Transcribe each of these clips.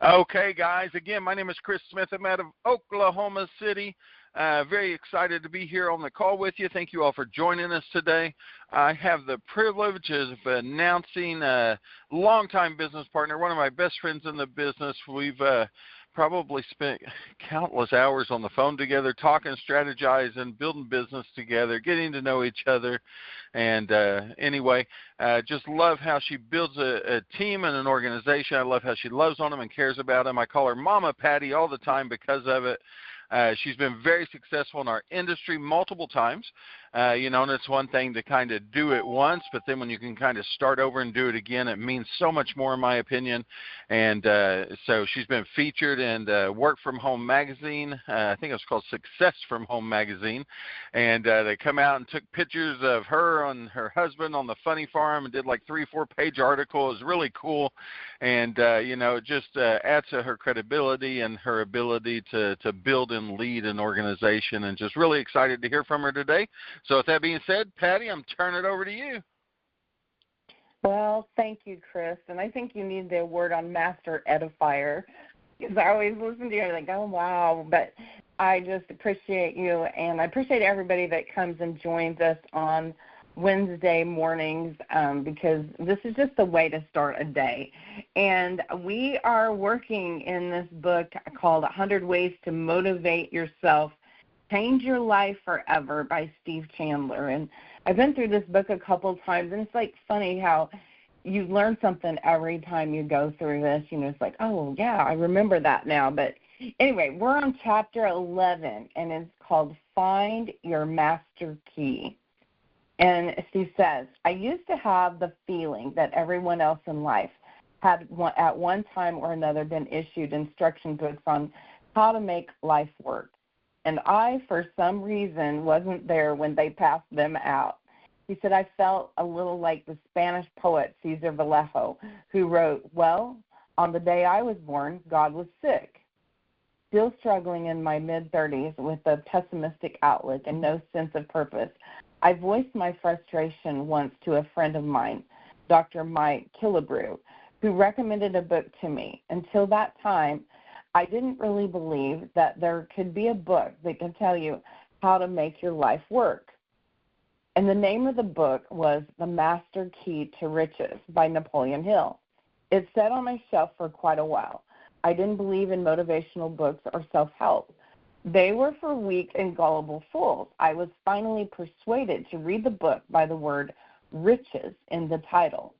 Okay, guys. Again, my name is Chris Smith. I'm out of Oklahoma City. Very excited to be here on the call with you. Thank you all for joining us today. I have the privilege of announcing a longtime business partner, one of my best friends in the business. We've probably spent countless hours on the phone together, talking, strategizing, building business together, getting to know each other. And anyway, just love how she builds a team and an organization. I love how she loves on them and cares about them. I call her Mama Patty all the time because of it. She's been very successful in our industry multiple times. And it's one thing to kind of do it once, but then when you can kind of start over and do it again, it means so much more in my opinion. And so she's been featured in Work From Home magazine. I think it was called Success From Home magazine. And they come out and took pictures of her and her husband on the funny farm and did like 3-4 page article. It was really cool. And, it just adds to her credibility and her ability to build and lead an organization, and just really excited to hear from her today. So with that being said, Patty, I'm turning it over to you. Well, thank you, Chris. And I think you need the award on Master Edifier, because I always listen to you and I think, oh, wow. But I just appreciate you, and I appreciate everybody that comes and joins us on Wednesday mornings, because this is just the way to start a day. And we are working in this book called 100 Ways to Motivate Yourself, Change Your Life Forever by Steve Chandler. And I've been through this book a couple of times, and it's like funny how you learn something every time you go through this. It's like, oh, yeah, I remember that now. But anyway, we're on chapter 11, and it's called Find Your Master Key. And Steve says, I used to have the feeling that everyone else in life had at one time or another been issued instruction books on how to make life work. And I, for some reason, wasn't there when they passed them out. He said, I felt a little like the Spanish poet Cesar Vallejo, who wrote, well, on the day I was born, God was sick. Still struggling in my mid-30s with a pessimistic outlook and no sense of purpose, I voiced my frustration once to a friend of mine, Dr. Mike Killebrew, who recommended a book to me. Until that time, I didn't really believe that there could be a book that could tell you how to make your life work. And the name of the book was The Master Key to Riches by Napoleon Hill. It sat on my shelf for quite a while. I didn't believe in motivational books or self-help. They were for weak and gullible fools. I was finally persuaded to read the book by the word riches in the title.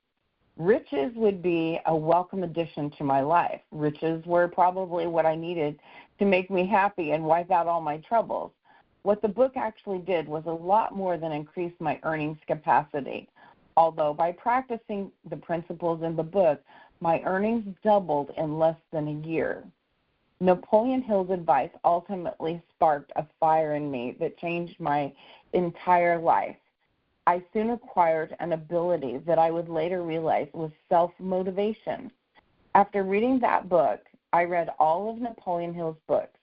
Riches would be a welcome addition to my life. Riches were probably what I needed to make me happy and wipe out all my troubles. What the book actually did was a lot more than increase my earnings capacity. Although by practicing the principles in the book, my earnings doubled in less than a year. Napoleon Hill's advice ultimately sparked a fire in me that changed my entire life. I soon acquired an ability that I would later realize was self-motivation. After reading that book, I read all of Napoleon Hill's books.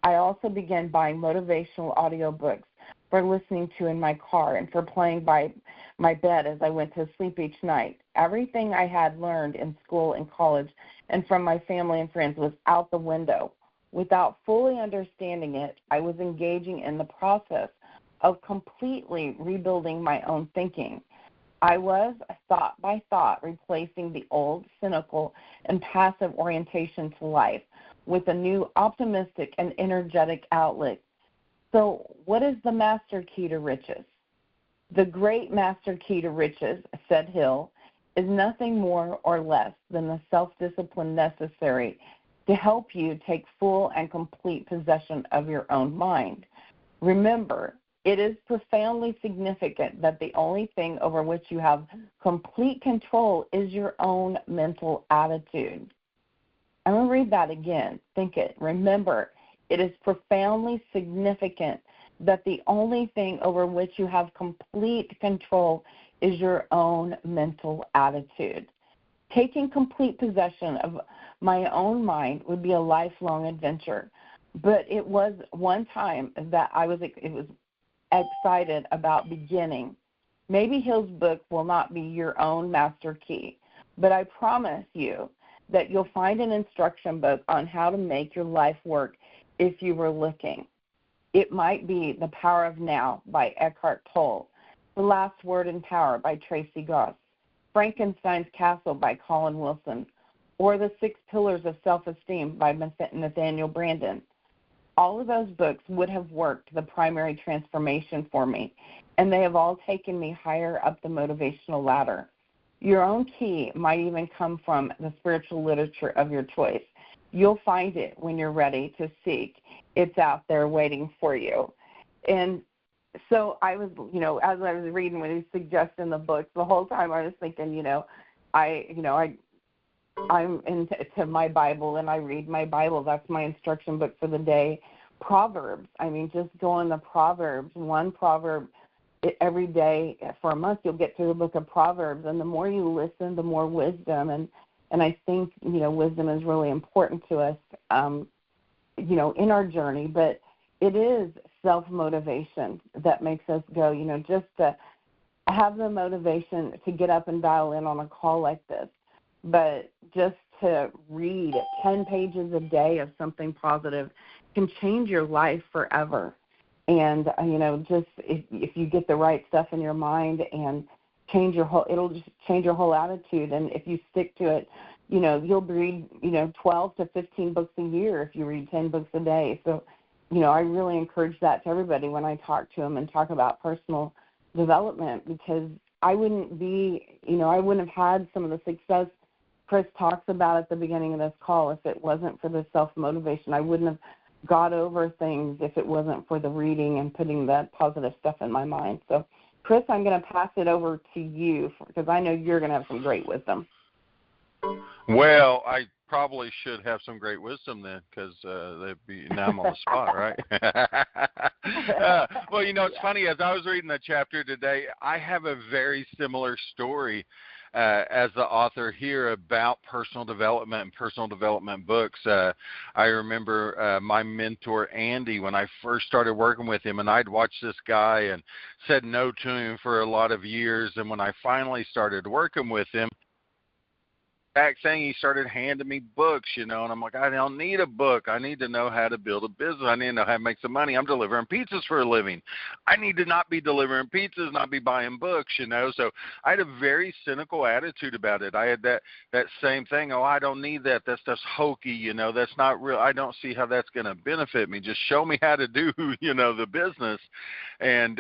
I also began buying motivational audiobooks for listening to in my car and for playing by my bed as I went to sleep each night. Everything I had learned in school and college and from my family and friends was out the window. Without fully understanding it, I was engaging in the process of completely rebuilding my own thinking. I was, thought by thought, replacing the old, cynical, and passive orientation to life with a new optimistic and energetic outlook. So what is the master key to riches? The great master key to riches, said Hill, is nothing more or less than the self-discipline necessary to help you take full and complete possession of your own mind. Remember, it is profoundly significant that the only thing over which you have complete control is your own mental attitude. I'm going to read that again. Think it. Remember, it is profoundly significant that the only thing over which you have complete control is your own mental attitude. Taking complete possession of my own mind would be a lifelong adventure, but it was one time that I was excited about beginning. Maybe Hill's book will not be your own master key, but I promise you that you'll find an instruction book on how to make your life work if you were looking. It might be The Power of Now by Eckhart Tolle, The Last Word in Power by Tracy Goss, Frankenstein's Castle by Colin Wilson, or The 6 Pillars of Self-Esteem by Nathaniel Branden. All of those books would have worked the primary transformation for me, and they have all taken me higher up the motivational ladder. Your own key might even come from the spiritual literature of your choice. You'll find it when you're ready to seek. It's out there waiting for you. And so I was, as I was reading when he suggested the books, the whole time I was thinking, I'm into my Bible, and I read my Bible. That's my instruction book for the day. Proverbs. Just go in the Proverbs, one proverb every day for a month. You'll get through the book of Proverbs, and the more you listen, the more wisdom. And I think, wisdom is really important to us, in our journey. But it is self-motivation that makes us go, just to have the motivation to get up and dial in on a call like this. But just to read 10 pages a day of something positive can change your life forever. And, just if you get the right stuff in your mind and it'll just change your whole attitude. And if you stick to it, you'll read, 12 to 15 books a year if you read 10 books a day. So, I really encourage that to everybody when I talk to them and talk about personal development, because I wouldn't have had some of the success Chris talks about at the beginning of this call if it wasn't for the self-motivation. I wouldn't have got over things if it wasn't for the reading and putting that positive stuff in my mind. So, Chris, I'm going to pass it over to you because I know you're going to have some great wisdom. Well, I probably should have some great wisdom then, because now I'm on the spot, right? Well, it's funny. As I was reading the chapter today, I have a very similar story as the author here about personal development and personal development books. I remember my mentor, Andy, when I first started working with him, and I'd watched this guy and said no to him for a lot of years. And when I finally started working with him, back thing, he started handing me books, and I'm like, I don't need a book. I need to know how to build a business. I need to know how to make some money. I'm delivering pizzas for a living. I need to not be delivering pizzas, not be buying books, So I had a very cynical attitude about it. I had that same thing. Oh, I don't need that. That stuff's hokey, That's not real. I don't see how that's going to benefit me. Just show me how to do, the business. And,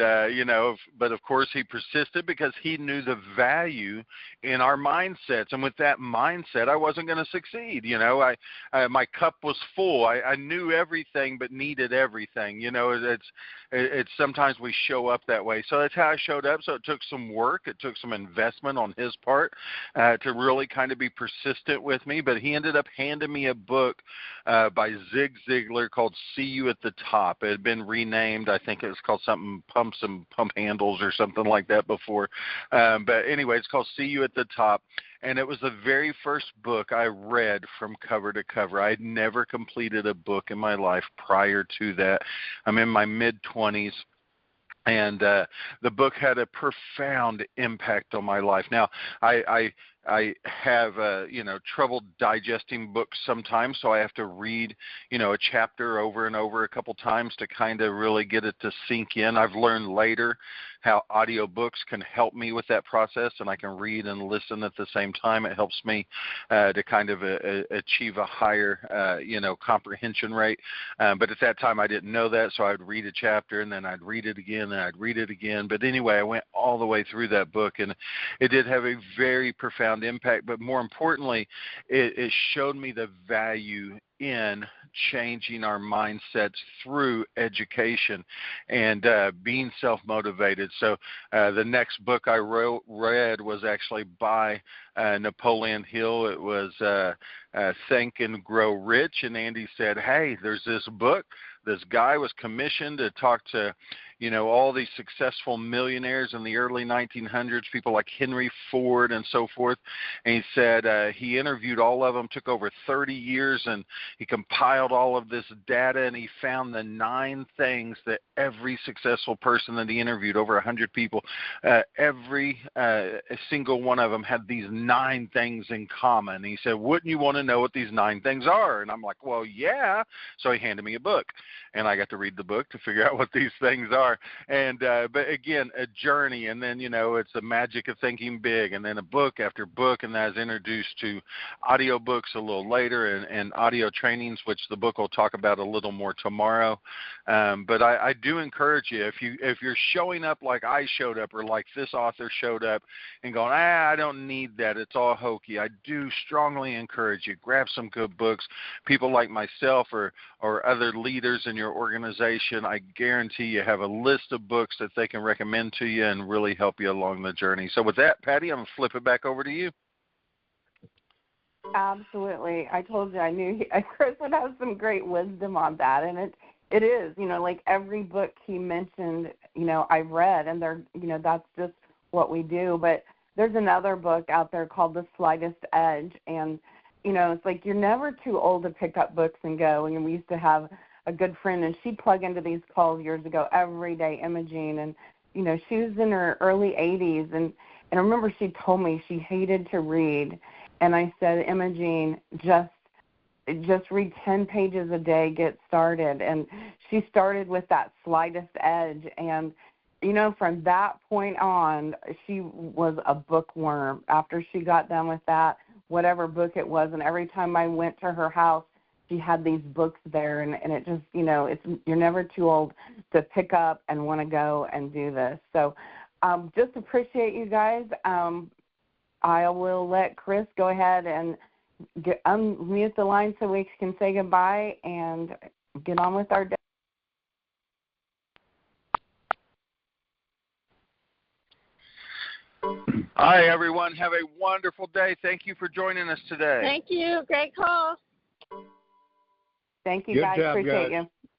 but of course he persisted because he knew the value in our mindsets. And with that mindset, I wasn't going to succeed. My cup was full. I knew everything but needed everything. It's sometimes we show up that way. So that's how I showed up. So it took some work. It took some investment on his part to really kind of be persistent with me. But he ended up handing me a book by Zig Ziglar called See You at the Top. It had been renamed. I think it was called something Pumps and Pump Handles or something like that before. But anyway, it's called See You at the Top. And it was the very first book I read from cover to cover. I had never completed a book in my life prior to that. I'm in my mid-20s. And the book had a profound impact on my life. Now, I have trouble digesting books sometimes, so I have to read a chapter over and over a couple times to kind of really get it to sink in. I've learned later how audiobooks can help me with that process, and I can read and listen at the same time. It helps me to kind of achieve a higher comprehension rate. But at that time I didn't know that, so I'd read a chapter and then I'd read it again and I'd read it again. But anyway, I went all the way through that book, and it did have a very profound impact. But more importantly, it showed me the value in changing our mindsets through education and being self-motivated. So the next book I read was actually by Napoleon Hill. It was Think and Grow Rich. And Andy said, hey, there's this book this guy was commissioned to talk to, all these successful millionaires in the early 1900s, people like Henry Ford and so forth. And he said he interviewed all of them, took over 30 years, and he compiled all of this data, and he found the 9 things that every successful person that he interviewed, over 100 people, every single one of them had these 9 things in common. And he said, wouldn't you want to know what these 9 things are? And I'm like, well, yeah. So he handed me a book, and I got to read the book to figure out what these things are. And but again, a journey, and then it's the magic of thinking big, and then a book after book, and I was introduced to audio books a little later, and audio trainings, which the book will talk about a little more tomorrow. But I do encourage you, if you're showing up like I showed up, or like this author showed up, and going, I don't need that, it's all hokey, I do strongly encourage you, grab some good books. People like myself or other leaders in your organization, I guarantee you have a list of books that they can recommend to you and really help you along the journey. So with that, Patty, I'm going to flip it back over to you. Absolutely. I told you I knew Chris would have some great wisdom on that, and it is, like every book he mentioned, I've read, and they're, that's just what we do. But there's another book out there called The Slightest Edge, and, it's like you're never too old to pick up books and go. And we used to have a good friend, and she'd plug into these calls years ago every day, Imogene, and, she was in her early 80s, and I remember she told me she hated to read, and I said, Imogene, just read 10 pages a day, get started. And she started with that Slightest Edge, and, from that point on, she was a bookworm. After she got done with that, whatever book it was, and every time I went to her house, she had these books there, and it just, you're never too old to pick up and want to go and do this. So just appreciate you guys. I will let Chris go ahead and unmute the line so we can say goodbye and get on with our day. Hi, everyone. Have a wonderful day. Thank you for joining us today. Thank you. Great call. Thank you, Good guys. job, Appreciate guys. you.